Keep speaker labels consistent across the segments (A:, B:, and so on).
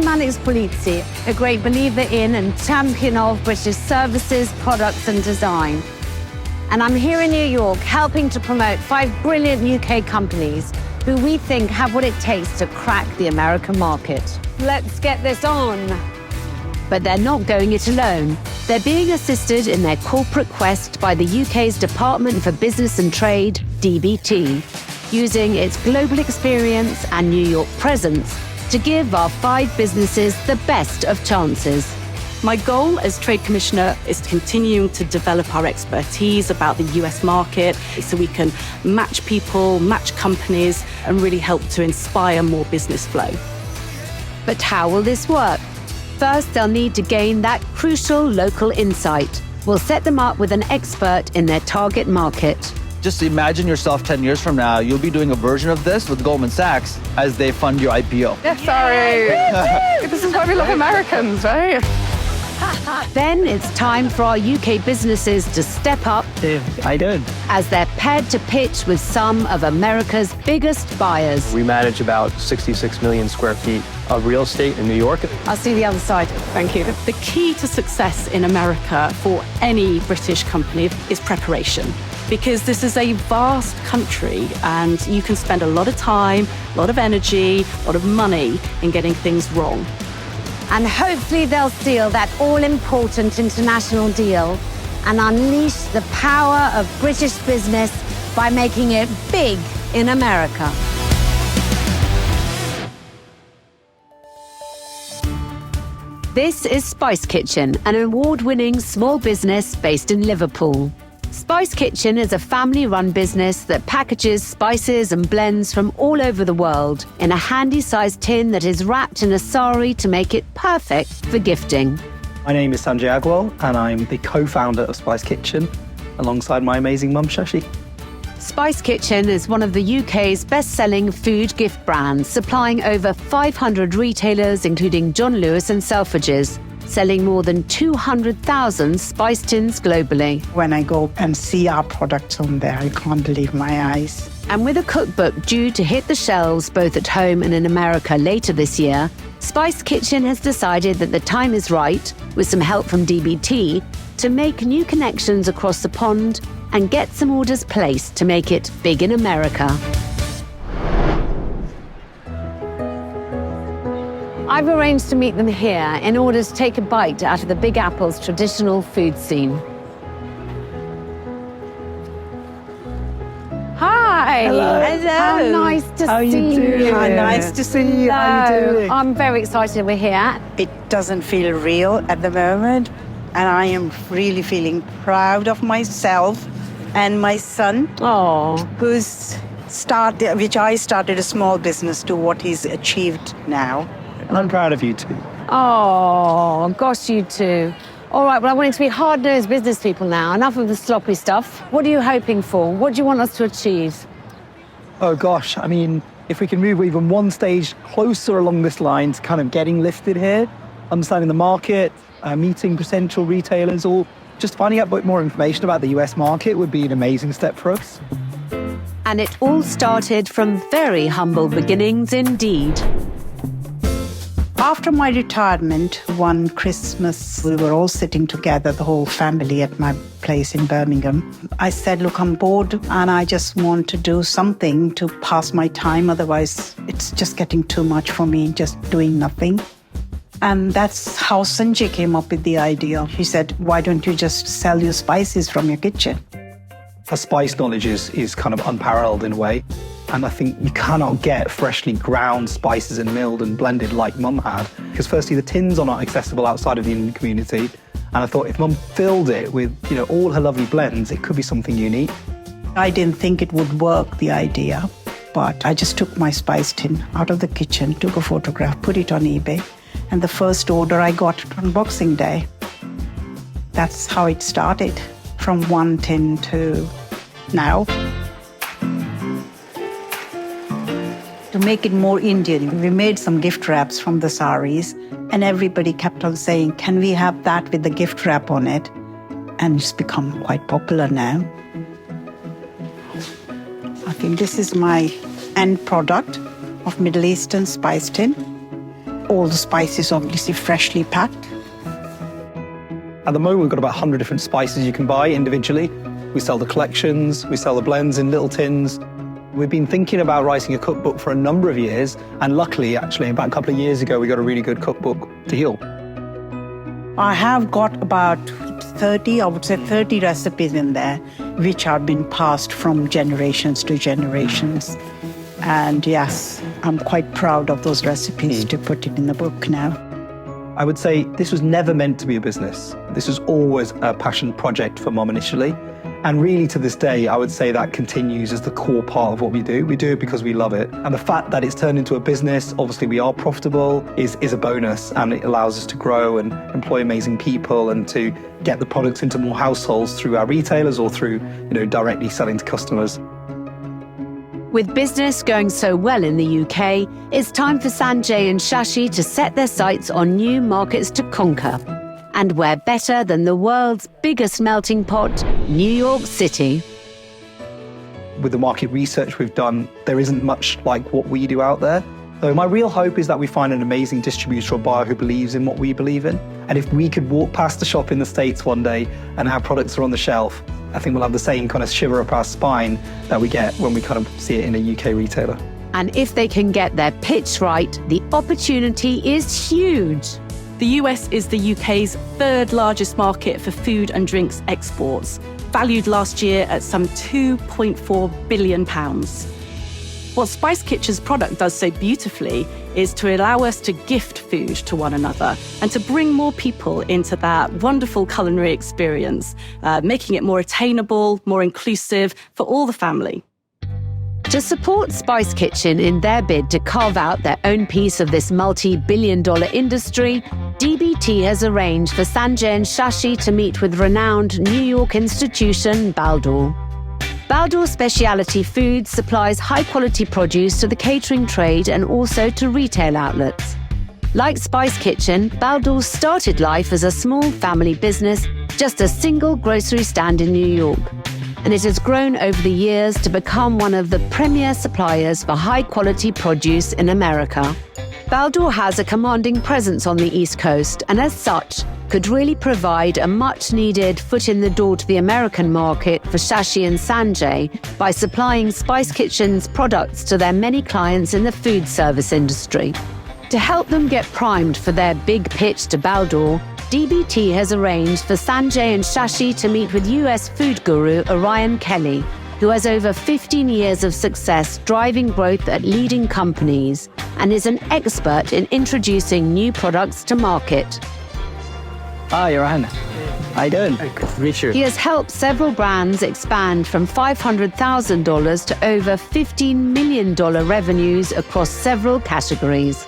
A: Alex Polizzi, a great believer in and champion of British services, products and design. And I'm here in New York helping to promote 5 brilliant UK companies who we think have what it takes to crack the American market. Let's get this on. But they're not going it alone. They're being assisted in their corporate quest by the UK's Department for Business and Trade, DBT, using its global experience and New York presence to give our 5 businesses the best of chances.
B: My goal as Trade Commissioner is continuing to develop our expertise about the US market so we can match people, match companies, and really help to inspire more business flow.
A: But how will this work? First, they'll need to gain that crucial local insight. We'll set them up with an expert in their target market.
C: Just imagine yourself 10 years from now, you'll be doing a version of this with Goldman Sachs as they fund your IPO.
D: Yeah, sorry. This is why we love Americans, right?
A: Then it's time for our UK businesses to step up
E: I did.
A: as they're paired to pitch with some of America's biggest buyers.
E: We manage about 66 million square feet of real estate in New York.
A: I'll see the other side.
B: Thank you. The key to success in America for any British company is preparation, because this is a vast country and you can spend a lot of time, a lot of energy, a lot of money in getting things wrong.
A: And hopefully they'll seal that all-important international deal and unleash the power of British business by making it big in America. This is Spice Kitchen, an award-winning small business based in Liverpool. Spice Kitchen is a family-run business that packages spices and blends from all over the world in a handy-sized tin that is wrapped in a sari to make it perfect for gifting.
E: My name is Sanjay Aggarwal and I'm the co-founder of Spice Kitchen alongside my amazing mum Shashi.
A: Spice Kitchen is one of the UK's best-selling food gift brands, supplying over 500 retailers including John Lewis and Selfridges, selling more than 200,000 spice tins globally.
F: When I go and see our products on there, I can't believe my eyes.
A: And with a cookbook due to hit the shelves both at home and in America later this year, Spice Kitchen has decided that the time is right, with some help from DBT, to make new connections across the pond and get some orders placed to make it big in America. I've arranged to meet them here in order to take a bite out of the Big Apple's traditional food scene. Hi.
F: Hello.
A: How nice to
F: How
A: see
F: you doing? How nice to see you. How you doing?
A: I'm very excited we're here.
F: It doesn't feel real at the moment, and I am really feeling proud of myself and my son,
A: Oh,
F: which I started a small business to what he's achieved now.
E: I'm proud of you too.
A: oh, gosh, you too. All right, well, I want it to be hard-nosed business people now. Enough of the sloppy stuff. What are you hoping for? What do you want us to achieve?
E: Oh gosh, I mean, if we can move even one stage closer along this line to kind of getting listed here, understanding the market, meeting potential retailers, or just finding out a bit more information about the US market would be an amazing step for us.
A: And it all started from very humble beginnings indeed.
F: After my retirement, one Christmas, we were all sitting together, the whole family at my place in Birmingham. I said, look, I'm bored and I just want to do something to pass my time. Otherwise, it's just getting too much for me, just doing nothing. And that's how Sanjay came up with the idea. He said, why don't you just sell your spices from your kitchen?
E: Our spice knowledge is kind of unparalleled in a way. And I think you cannot get freshly ground spices and milled and blended like Mum had. Because firstly, the tins are not accessible outside of the Indian community. And I thought if Mum filled it with, all her lovely blends, it could be something unique.
F: I didn't think it would work, the idea. But I just took my spice tin out of the kitchen, took a photograph, put it on eBay. And the first order I got on Boxing Day. That's how it started, from one tin to now. To make it more Indian, we made some gift wraps from the saris, and everybody kept on saying, can we have that with the gift wrap on it? And it's become quite popular now. I think this is my end product of Middle Eastern spice tin. all the spices obviously freshly packed.
E: At the moment, we've got about 100 different spices you can buy individually. We sell the collections, we sell the blends in little tins. We've been thinking about writing a cookbook for a number of years, and luckily, actually, about a couple of years ago, we got a really good cookbook deal.
F: I have got about 30 recipes in there, which have been passed from generations to generations. And yes, I'm quite proud of those recipes to put it in the book now.
E: I would say this was never meant to be a business. This was always a passion project for Mum initially. And really to this day, I would say that continues as the core part of what we do. We do it because we love it. And the fact that it's turned into a business, obviously we are profitable, is a bonus. And it allows us to grow and employ amazing people and to get the products into more households through our retailers or through, directly selling to customers.
A: With business going so well in the UK, it's time for Sanjay and Shashi to set their sights on new markets to conquer. And where better than the world's biggest melting pot, New York City.
E: With the market research we've done, there isn't much like what we do out there. So my real hope is that we find an amazing distributor or buyer who believes in what we believe in. And if we could walk past the shop in the States one day and our products are on the shelf, I think we'll have the same kind of shiver up our spine that we get when we kind of see it in a UK retailer.
A: And if they can get their pitch right, the opportunity is huge.
B: The US is the UK's third largest market for food and drinks exports, valued last year at some £2.4 billion. What Spice Kitchen's product does so beautifully is to allow us to gift food to one another and to bring more people into that wonderful culinary experience, making it more attainable, more inclusive for all the family.
A: To support Spice Kitchen in their bid to carve out their own piece of this multi-billion-dollar industry, DBT has arranged for Sanjay and Shashi to meet with renowned New York institution Baldor. Baldor Specialty Foods supplies high-quality produce to the catering trade and also to retail outlets. Like Spice Kitchen, Baldor started life as a small family business, just a single grocery stand in New York. And it has grown over the years to become one of the premier suppliers for high-quality produce in America. Baldor has a commanding presence on the East Coast and as such could really provide a much-needed foot in the door to the American market for Shashi and Sanjay by supplying Spice Kitchen's products to their many clients in the food service industry. To help them get primed for their big pitch to Baldor, DBT has arranged for Sanjay and Shashi to meet with US food guru Orion Kelly, who has over 15 years of success driving growth at leading companies and is an expert in introducing new products to market.
C: Hi, Orion. How you doing? Good to meet you.
A: He has helped several brands expand from $500,000 to over $15 million revenues across several categories.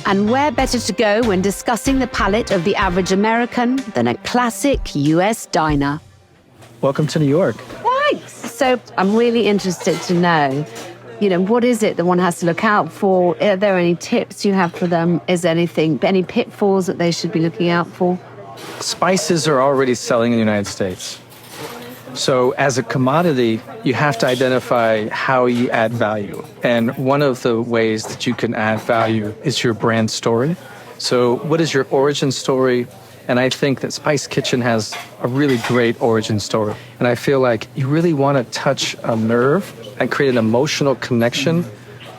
A: And where better to go when discussing the palate of the average American than a classic US diner?
C: Welcome to New York.
A: Thanks. So I'm really interested to know, what is it that one has to look out for? Are there any tips you have for them? Is there any pitfalls that they should be looking out for?
G: Spices are already selling in the United States. So as a commodity, you have to identify how you add value. And one of the ways that you can add value is your brand story. So what is your origin story? And I think that Spice Kitchen has a really great origin story. And I feel like you really want to touch a nerve and create an emotional connection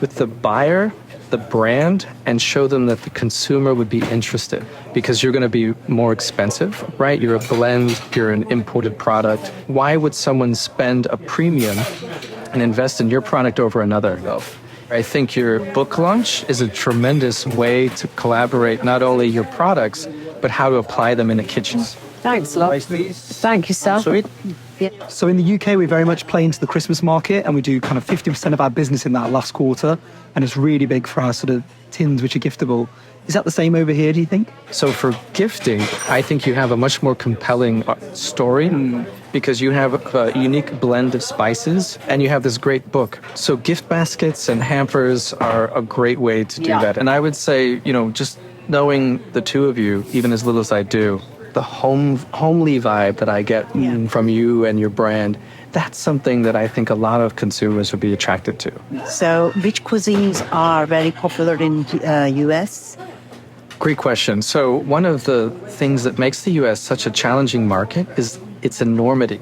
G: with the buyer, the brand, and show them that the consumer would be interested because you're going to be more expensive, right? You're a blend, you're an imported product. Why would someone spend a premium and invest in your product over another? I think your book launch is a tremendous way to collaborate not only your products, but how to apply them in the kitchens.
A: Thanks a lot. Thank you, sir.
C: Sweet.
A: Yeah.
E: So in the UK, we very much play into the Christmas market and we do kind of 50% of our business in that last quarter. And it's really big for our sort of tins, which are giftable. Is that the same over here, do you think?
G: So for gifting, I think you have a much more compelling story because you have a unique blend of spices and you have this great book. So gift baskets and hampers are a great way to do that. And I would say, just knowing the two of you, even as little as I do, the homely vibe that I get from you and your brand, that's something that I think a lot of consumers would be attracted to.
F: So which cuisines are very popular in US?
G: Great question. So one of the things that makes the U.S. such a challenging market is its enormity.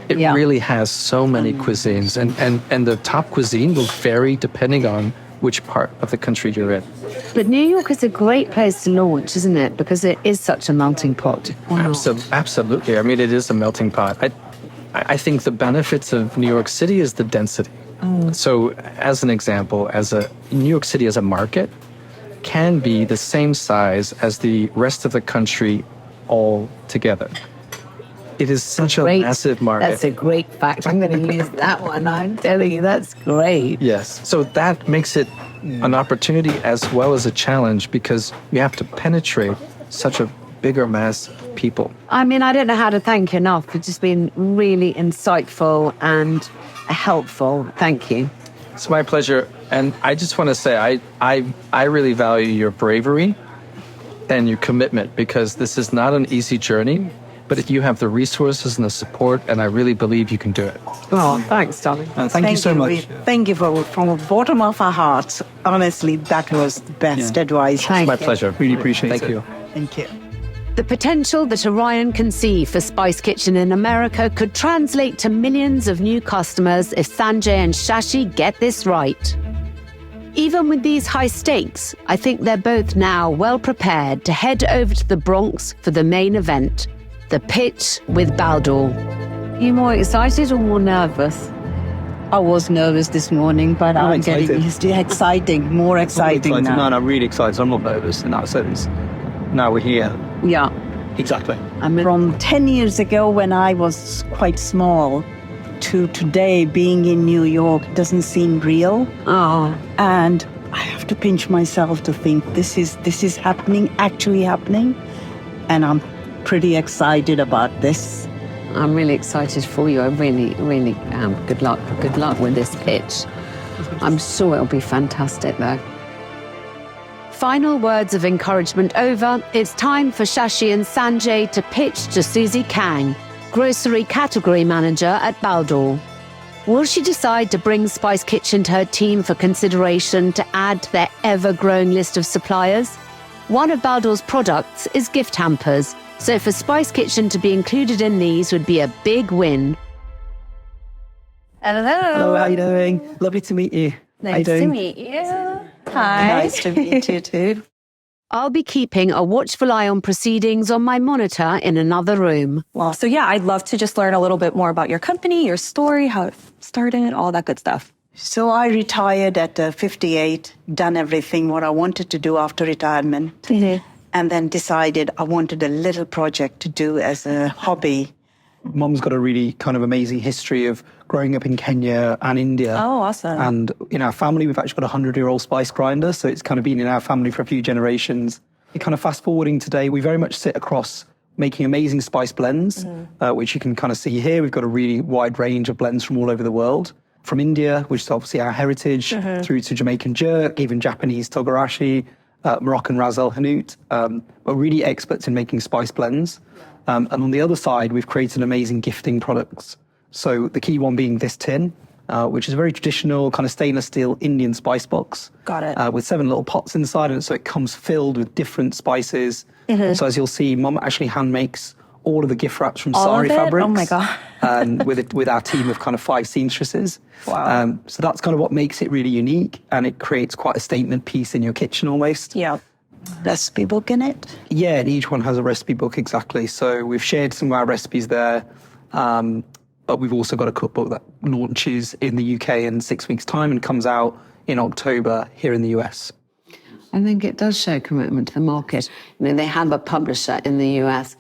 G: It really has so many cuisines, and the top cuisine will vary depending on which part of the country you're in.
A: But New York is a great place to launch, isn't it? Because it is such a melting pot.
G: Absolutely. I mean, it is a melting pot. I think the benefits of New York City is the density. So as an example, New York City as a market can be the same size as the rest of the country all together. It is such a massive market.
A: That's a great fact. I'm going to use that one. I'm telling you, that's great.
G: Yes. So that makes it an opportunity as well as a challenge because you have to penetrate such a bigger mass of people.
A: I mean, I don't know how to thank you enough for just being really insightful and helpful. Thank you.
G: It's my pleasure. And I just want to say, I really value your bravery and your commitment because this is not an easy journey. But if you have the resources and the support, and I really believe you can do it.
A: Oh, thanks, darling.
E: Thank you so much.
F: Thank you from the bottom of our hearts. Honestly, that was the best advice.
G: It's my pleasure.
E: Really appreciate it.
G: Thank you.
F: Thank you.
A: The potential that Orion can see for Spice Kitchen in America could translate to millions of new customers if Sanjay and Shashi get this right. Even with these high stakes, I think they're both now well prepared to head over to the Bronx for the main event, the pitch with Baldur. Are you more excited or more nervous?
F: I was nervous this morning, but I'm getting used to it. Exciting, more exciting now.
E: No, really excited. I'm not nervous in that sense. Now we're here.
F: Yeah.
E: Exactly.
F: I mean, from 10 years ago when I was quite small to today being in New York doesn't seem real.
A: Oh.
F: And I have to pinch myself to think this is happening, actually happening. And I'm pretty excited about this.
A: I'm really excited for you. I really, really am. Good luck. Good luck with this pitch. I'm sure it'll be fantastic, though. Final words of encouragement over. It's time for Shashi and Sanjay to pitch to Susie Kang, grocery category manager at Baldur. Will she decide to bring Spice Kitchen to her team for consideration to add to their ever-growing list of suppliers? One of Baldur's products is gift hampers, so for Spice Kitchen to be included in these would be a big win. Hello.
E: Hello, how are you doing? Lovely to meet you.
A: Nice to meet you.
F: Hi. Nice to meet you too.
A: I'll be keeping a watchful eye on proceedings on my monitor in another room.
H: Well, so yeah, I'd love to just learn a little bit more about your company, your story, how it started, all that good stuff.
F: So I retired at 58, done everything what I wanted to do after retirement.
H: Mm-hmm.
F: And then decided I wanted a little project to do as a hobby.
E: Mum's got a really kind of amazing history of growing up in Kenya and India.
H: Oh, awesome.
E: And in our family, we've actually got a 100-year-old spice grinder. So it's kind of been in our family for a few generations. Kind of fast forwarding today, we very much sit across making amazing spice blends, which you can kind of see here. We've got a really wide range of blends from all over the world. From India, which is obviously our heritage, through to Jamaican jerk, even Japanese togarashi, Moroccan ras el hanout. We're really experts in making spice blends. And on the other side, we've created amazing gifting products. So the key one being this tin, which is a very traditional kind of stainless steel Indian spice box.
H: Got it.
E: With 7 little pots inside, and so it comes filled with different spices. So as you'll see, Mum actually hand makes all of the gift wraps from sari fabrics.
H: Oh my God.
E: with our team of kind of 5 seamstresses.
H: Wow.
E: So that's kind of what makes it really unique, and it creates quite a statement piece in your kitchen almost.
H: Yeah.
F: Recipe book in it?
E: Yeah, and each one has a recipe book, exactly. So we've shared some of our recipes there, but we've also got a cookbook that launches in the UK in 6 weeks' time and comes out in October here in the US.
A: I think it does show commitment to the market. I mean, they have a publisher in the US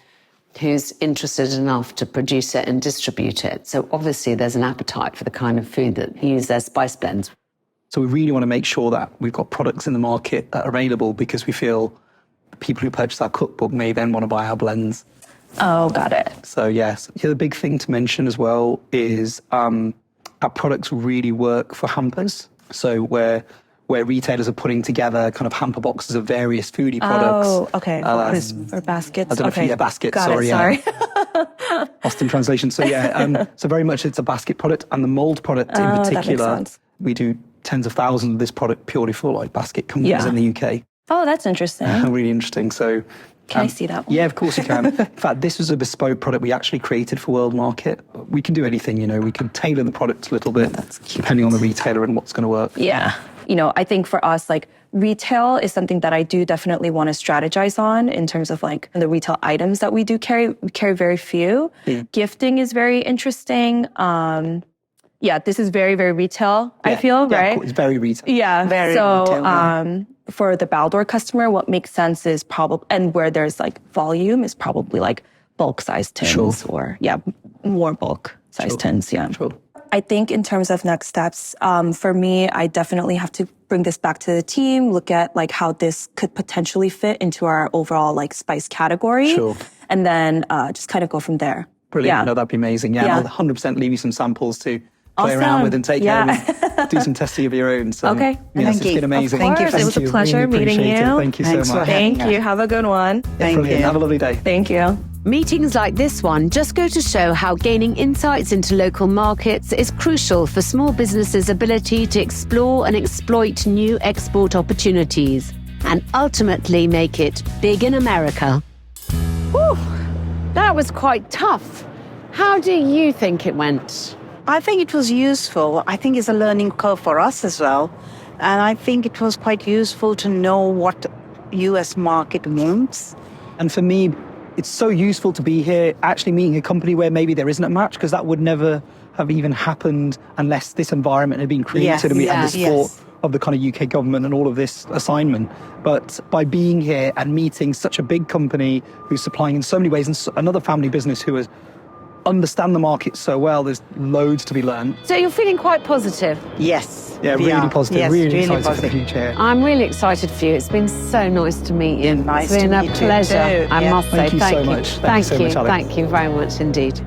A: who's interested enough to produce it and distribute it. So obviously there's an appetite for the kind of food that use their spice blends.
E: So we really want to make sure that we've got products in the market that are available, because we feel people who purchase our cookbook may then want to buy our blends.
H: Oh, got it.
E: So yes, the other big thing to mention as well is our products really work for hampers. So where retailers are putting together kind of hamper boxes of various foodie products.
H: Oh, okay. Or baskets.
E: I don't know if baskets.
H: Got
E: sorry,
H: it, sorry.
E: Lost in translation. So yeah, so very much it's a basket product, and the mold product in particular.
H: That makes sense.
E: We do tens of thousands of this product purely for like basket companies in the UK.
H: Oh, that's interesting.
E: Really interesting. So,
H: Can I see that one?
E: Yeah, of course you can. In fact, this was a bespoke product we actually created for World Market. We can do anything, you know, we can tailor the product a little bit depending on the retailer and what's going to work.
H: Yeah. You know, I think for us, like retail is something that I do definitely want to strategize on in terms of like the retail items that we do carry. We carry very few. Gifting is very interesting. Yeah, this is very, very retail, I feel, right?
E: Cool. It's very retail.
H: Yeah.
F: Very
H: so,
F: retail,
H: for the Baldor customer, what makes sense is probably, and where there's like volume is probably like bulk size tins or more bulk size tins. Yeah.
E: Sure.
H: I think in terms of next steps, for me, I definitely have to bring this back to the team, look at like how this could potentially fit into our overall like spice category.
E: Sure.
H: And then just kind of go from there.
E: Brilliant.
H: Yeah.
E: No, that'd be amazing. Yeah, I'll 100% leave you some samples to play around
H: Awesome.
E: with and take home and do some testing of your own. So,
H: Okay.
E: yes, it's been amazing.
H: Thank you. It was a pleasure
E: Really
H: meeting
E: appreciate
H: you.
E: it. Thank you
F: Thanks
E: so
F: for
E: much.
F: having
H: Thank you. Have a good one.
F: Thank
E: Brilliant.
F: you.
E: Have a lovely day.
H: Thank you.
A: Meetings like this one just go to show how gaining insights into local markets is crucial for small businesses' ability to explore and exploit new export opportunities and ultimately make it big in America. Whew, that was quite tough. How do you think it went?
F: I think it was useful. I think it's a learning curve for us as well. And I think it was quite useful to know what US market wants.
E: And for me, it's so useful to be here actually meeting a company where maybe there isn't a match, because that would never have even happened unless this environment had been created
F: Yes,
E: and we had the support
F: yes.
E: of the kind of UK government and all of this assignment. But by being here and meeting such a big company who's supplying in so many ways, and another family business who understand the market so well, there's loads to be learned.
A: So you're feeling quite positive.
F: Yes.
E: Yeah,
F: we
E: really
F: are.
E: positive,
F: Yes,
E: really excited
F: positive.
E: for the future.
A: I'm really excited for you. It's been so nice to meet you.
F: Nice
A: it's been
F: to
A: a
F: meet you
A: pleasure,
F: too.
A: I
F: Yeah.
A: must say.
E: Thank you so much. Thank you so much, Alex.
A: Thank you very much indeed.